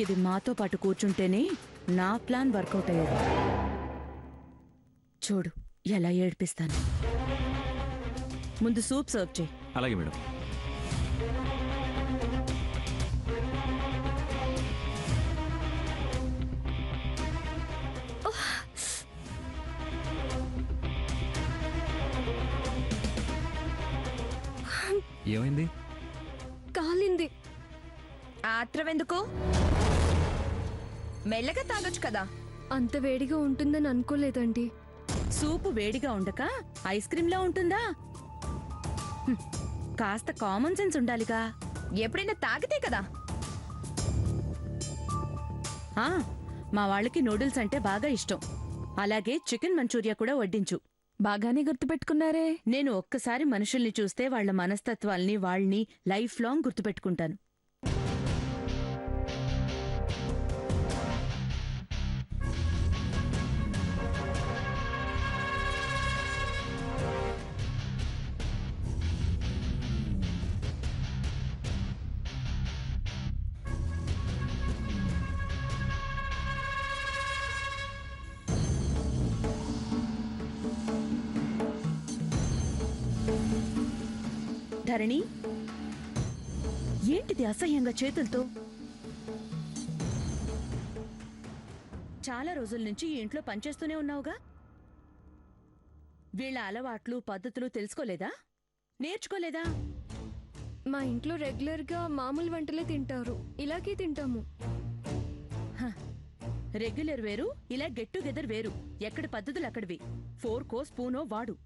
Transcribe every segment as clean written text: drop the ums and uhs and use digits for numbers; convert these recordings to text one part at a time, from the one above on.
ఇది మాతో పాటు కూర్చుంటేనే నా ప్లాన్ వర్కౌట్ అయ్యేది. చూడు ఎలా ఏడ్పిస్తాను. ముందు సూప్ సర్వ్ చేయి. అలాగే మేడం. ఏమైంది? కాలింది. ఆత్రవెందుకు? మెల్లగా తాగొచ్చు కదా. అంత వేడిగా ఉంటుందని అనుకోలేదండి. సూపు వేడిగా ఉండక ఐస్ క్రీంలా ఉంటుందా? కాస్త కామన్ సెన్స్ ఉండాలిగా. ఎప్పుడైనా తాగితే కదా. మా వాళ్ళకి నూడిల్స్ అంటే బాగా ఇష్టం. అలాగే చికెన్ మంచూరియా కూడా వడ్డించు. బాగానే గుర్తుపెట్టుకున్నారే. నేను ఒక్కసారి మనుషుల్ని చూస్తే వాళ్ల మనస్తత్వాల్ని వాళ్ళని లైఫ్ లాంగ్ గుర్తుపెట్టుకుంటాను. ధరణి, ఏంటిది అసహ్యంగా చేతులతో? చాలా రోజుల నుంచి ఈ ఇంట్లో పనిచేస్తూనే ఉన్నావుగా. వీళ్ళ అలవాట్లు పద్ధతులు తెలుసుకోలేదా? నేర్చుకోలేదా? మా ఇంట్లో రెగ్యులర్గా మామూలు వంటలే తింటారు. ఇలాగే తింటాము. రెగ్యులర్ వేరు, ఇలా గెట్ టుగెదర్ వేరు. ఎక్కడి పద్ధతులు అక్కడివి. 4 కో స్పూనో వాడు.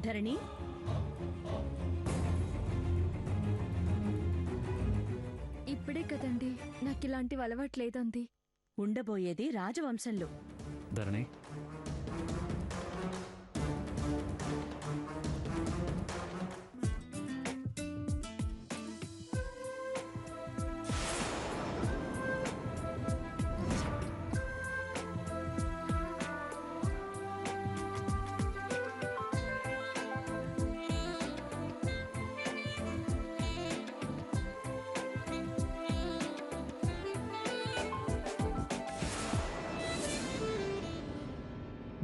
ధరణి, ఇప్పుడే కదండి నాకు ఇలాంటివి అలవాట్లేదండి. ఉండబోయేది రాజవంశంలో. ధరణి,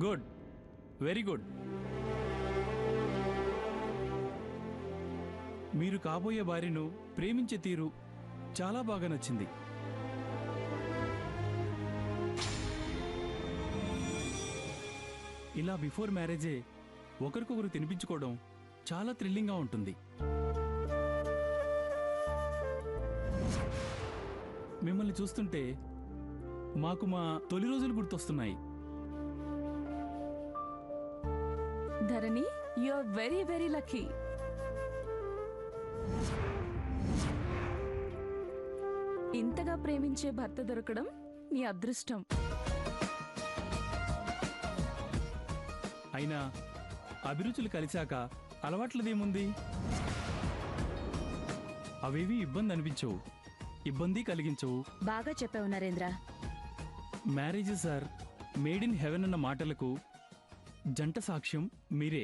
గుడ్, వెరీ గుడ్. మీరు కాబోయే భార్యను ప్రేమించే తీరు చాలా బాగా నచ్చింది. ఇలా బిఫోర్ మ్యారేజే ఒకరికొకరు తినిపించుకోవడం చాలా థ్రిల్లింగ్గా ఉంటుంది. మిమ్మల్ని చూస్తుంటే మాకు మా తొలి రోజులు గుర్తొస్తున్నాయి. Dharani, you are very very lucky. ఇంతగా ప్రేమించే భర్త దొరకడం నీ అదృష్టం. అయినా అభిరుచులు కలిశాక అలవాట్లదేముంది? అవేవి ఇబ్బంది అనిపించవు, ఇబ్బంది కలిగించవు. బాగా చెప్పావు Narendra. Marriage sir made in heaven అన్న మాటలకు జంట సాక్ష్యం మీరే.